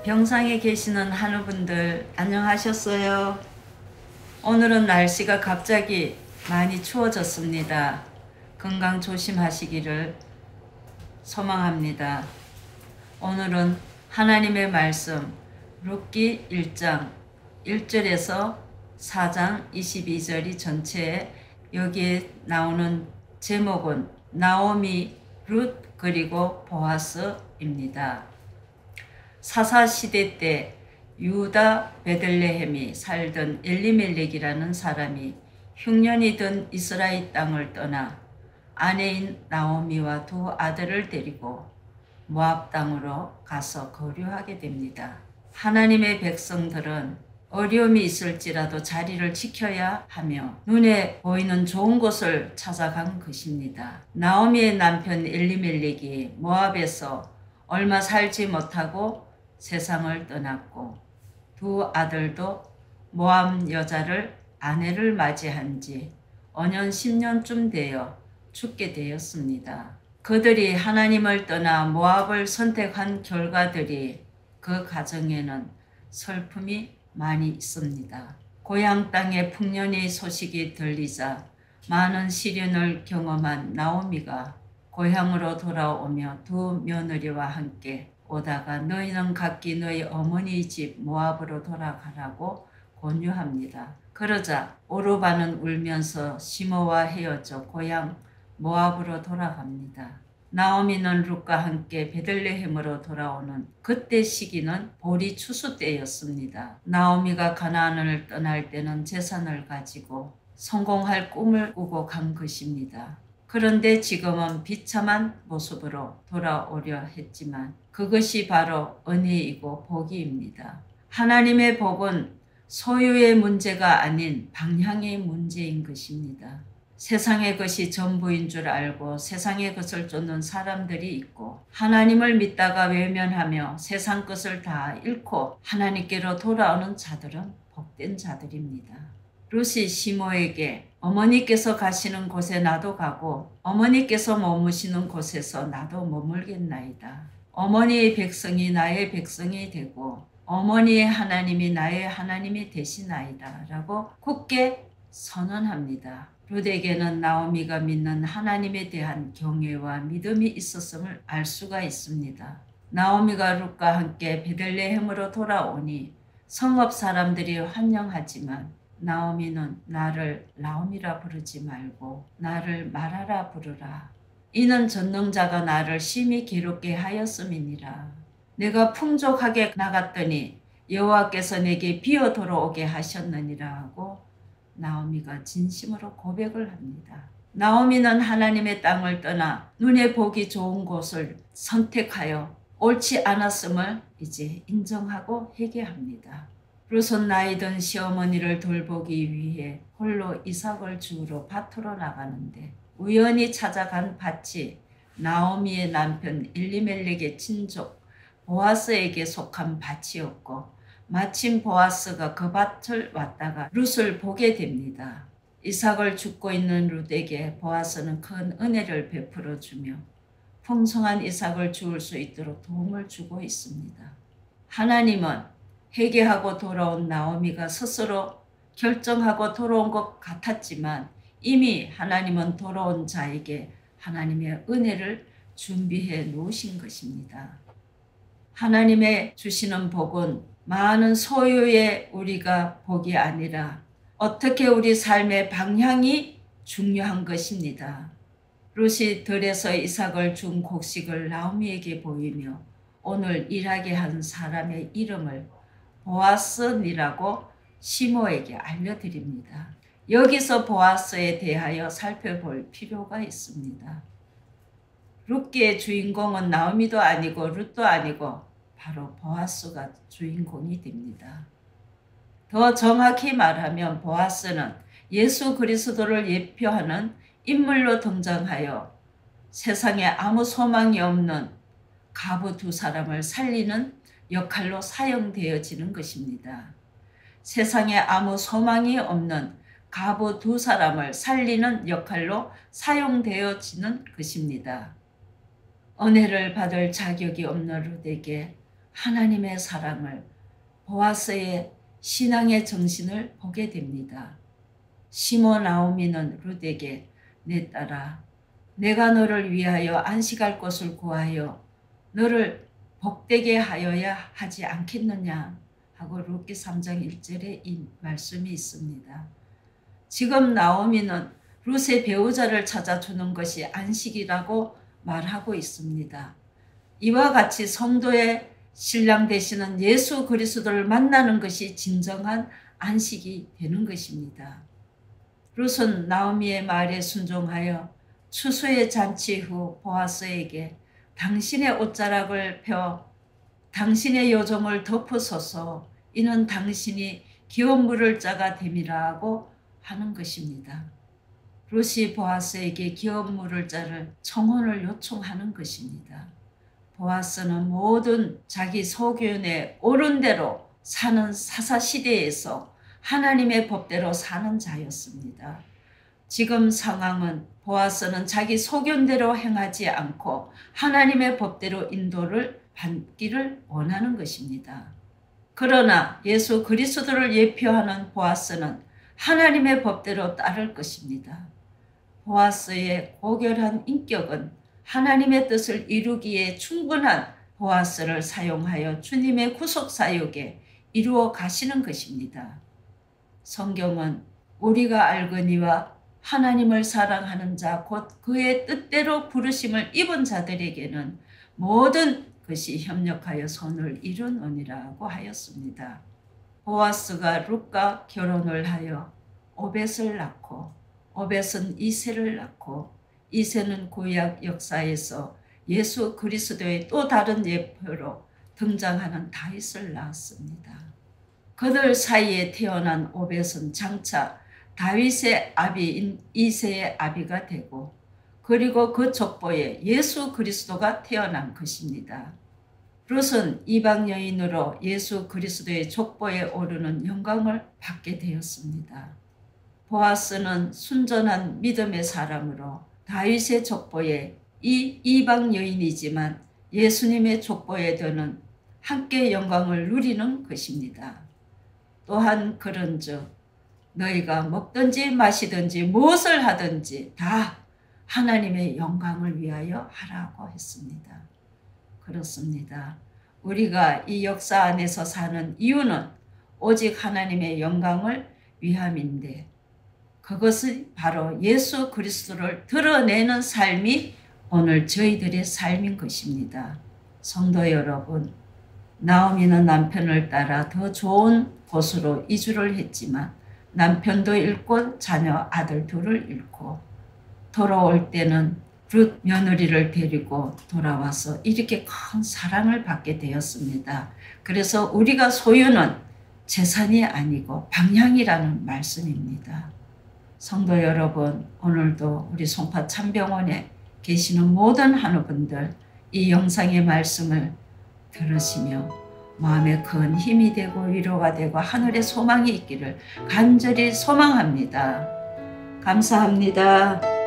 병상에 계시는 한우분들 안녕하셨어요? 오늘은 날씨가 갑자기 많이 추워졌습니다. 건강 조심하시기를 소망합니다. 오늘은 하나님의 말씀 룻기 1장 1절에서 4장 22절이 전체에 여기에 나오는 제목은 나오미, 룻 그리고 보아스입니다. 사사시대 때 유다 베들레헴이 살던 엘리멜렉이라는 사람이 흉년이 든 이스라엘 땅을 떠나 아내인 나오미와 두 아들을 데리고 모압 땅으로 가서 거류하게 됩니다. 하나님의 백성들은 어려움이 있을지라도 자리를 지켜야 하며 눈에 보이는 좋은 곳을 찾아간 것입니다. 나오미의 남편 엘리멜렉이 모압에서 얼마 살지 못하고 세상을 떠났고 두 아들도 모압 여자를 아내를 맞이한 지 5년 10년쯤 되어 죽게 되었습니다. 그들이 하나님을 떠나 모압을 선택한 결과들이 그 가정에는 슬픔이 많이 있습니다. 고향 땅에 풍년의 소식이 들리자 많은 시련을 경험한 나오미가 고향으로 돌아오며 두 며느리와 함께 오다가 너희는 각기 너희 어머니 집 모압으로 돌아가라고 권유합니다. 그러자 오르바는 울면서 시므와 헤어져 고향 모압으로 돌아갑니다. 나오미는 룻과 함께 베들레헴으로 돌아오는 그때 시기는 보리 추수 때였습니다. 나오미가 가나안을 떠날 때는 재산을 가지고 성공할 꿈을 꾸고 간 것입니다. 그런데 지금은 비참한 모습으로 돌아오려 했지만 그것이 바로 은혜이고 복이입니다. 하나님의 복은 소유의 문제가 아닌 방향의 문제인 것입니다. 세상의 것이 전부인 줄 알고 세상의 것을 쫓는 사람들이 있고 하나님을 믿다가 외면하며 세상 것을 다 잃고 하나님께로 돌아오는 자들은 복된 자들입니다. 룻이 시므에게 어머니께서 가시는 곳에 나도 가고 어머니께서 머무시는 곳에서 나도 머물겠나이다. 어머니의 백성이 나의 백성이 되고 어머니의 하나님이 나의 하나님이 되시나이다 라고 굳게 선언합니다. 룻에게는 나오미가 믿는 하나님에 대한 경외와 믿음이 있었음을 알 수가 있습니다. 나오미가 룻과 함께 베들레헴으로 돌아오니 성읍 사람들이 환영하지만 나오미는 나를 나오미라 부르지 말고 나를 마라라 부르라. 이는 전능자가 나를 심히 괴롭게 하였음이니라. 내가 풍족하게 나갔더니 여호와께서 내게 비어 돌아오게 하셨느니라 하고 나오미가 진심으로 고백을 합니다. 나오미는 하나님의 땅을 떠나 눈에 보기 좋은 곳을 선택하여 옳지 않았음을 이제 인정하고 회개합니다. 룻은 나이 든 시어머니를 돌보기 위해 홀로 이삭을 주우러 밭으로 나가는데 우연히 찾아간 밭이 나오미의 남편 엘리멜렉의 친족 보아스에게 속한 밭이었고 마침 보아스가 그 밭을 왔다가 룻을 보게 됩니다. 이삭을 줍고 있는 룻에게 보아스는 큰 은혜를 베풀어 주며 풍성한 이삭을 주울 수 있도록 도움을 주고 있습니다. 하나님은 회개하고 돌아온 나오미가 스스로 결정하고 돌아온 것 같았지만 이미 하나님은 돌아온 자에게 하나님의 은혜를 준비해 놓으신 것입니다. 하나님의 주시는 복은 많은 소유의 우리가 복이 아니라 어떻게 우리 삶의 방향이 중요한 것입니다. 룻이 들에서 이삭을 준 곡식을 나오미에게 보이며 오늘 일하게 한 사람의 이름을 보아스니라고 시므에게 알려드립니다. 여기서 보아스에 대하여 살펴볼 필요가 있습니다. 룻기의 주인공은 나오미도 아니고 룻도 아니고 바로 보아스가 주인공이 됩니다. 더 정확히 말하면 보아스는 예수 그리스도를 예표하는 인물로 등장하여 세상에 아무 소망이 없는 과부 두 사람을 살리는 역할로 사용되어지는 것입니다. 세상에 아무 소망이 없는 과부 두 사람을 살리는 역할로 사용되어지는 것입니다. 은혜를 받을 자격이 없는 룻에게 하나님의 사랑을, 보아스의 신앙의 정신을 보게 됩니다. 시모 나오미는 룻에게 내 딸아 내가 너를 위하여 안식할 곳을 구하여 너를 복되게 하여야 하지 않겠느냐 하고 룻기 3장 1절에 이 말씀이 있습니다. 지금 나오미는 룻의 배우자를 찾아주는 것이 안식이라고 말하고 있습니다. 이와 같이 성도의 신랑 되시는 예수 그리스도를 만나는 것이 진정한 안식이 되는 것입니다. 룻은 나오미의 말에 순종하여 추수의 잔치 후 보아스에게 당신의 옷자락을 펴 당신의 요정을 덮으소서 이는 당신이 기업 물을 자가 됨이라고 하는 것입니다. 룻이 보아스에게 기업 물을 자를 청혼을 요청하는 것입니다. 보아스는 모든 자기 소견에 옳은 대로 사는 사사시대에서 하나님의 법대로 사는 자였습니다. 지금 상황은 보아스는 자기 소견대로 행하지 않고 하나님의 법대로 인도를 받기를 원하는 것입니다. 그러나 예수 그리스도를 예표하는 보아스는 하나님의 법대로 따를 것입니다. 보아스의 고결한 인격은 하나님의 뜻을 이루기에 충분한 보아스를 사용하여 주님의 구속사역에 이루어 가시는 것입니다. 성경은 우리가 알거니와 하나님을 사랑하는 자 곧 그의 뜻대로 부르심을 입은 자들에게는 모든 것이 협력하여 선을 이루느니라고 하였습니다. 보아스가 룻과 결혼을 하여 오벳을 낳고 오벳은 이새를 낳고 이새는 구약 역사에서 예수 그리스도의 또 다른 예표로 등장하는 다윗을 낳았습니다. 그들 사이에 태어난 오벳은 장차 다윗의 아비인 이새의 아비가 되고 그리고 그 족보에 예수 그리스도가 태어난 것입니다. 룻은 이방 여인으로 예수 그리스도의 족보에 오르는 영광을 받게 되었습니다. 보아스는 순전한 믿음의 사람으로 다윗의 족보에 이 이방 여인이지만 예수님의 족보에 드는 함께 영광을 누리는 것입니다. 또한 그런즉 너희가 먹든지 마시든지 무엇을 하든지 다 하나님의 영광을 위하여 하라고 했습니다. 그렇습니다. 우리가 이 역사 안에서 사는 이유는 오직 하나님의 영광을 위함인데 그것이 바로 예수 그리스도를 드러내는 삶이 오늘 저희들의 삶인 것입니다. 성도 여러분, 나오미는 남편을 따라 더 좋은 곳으로 이주를 했지만 남편도 잃고 자녀 아들 둘을 잃고 돌아올 때는 룻 며느리를 데리고 돌아와서 이렇게 큰 사랑을 받게 되었습니다. 그래서 우리가 소유는 재산이 아니고 방향이라는 말씀입니다. 성도 여러분, 오늘도 우리 송파 참병원에 계시는 모든 한우분들 이 영상의 말씀을 들으시며 마음에 큰 힘이 되고 위로가 되고 하늘의 소망이 있기를 간절히 소망합니다. 감사합니다.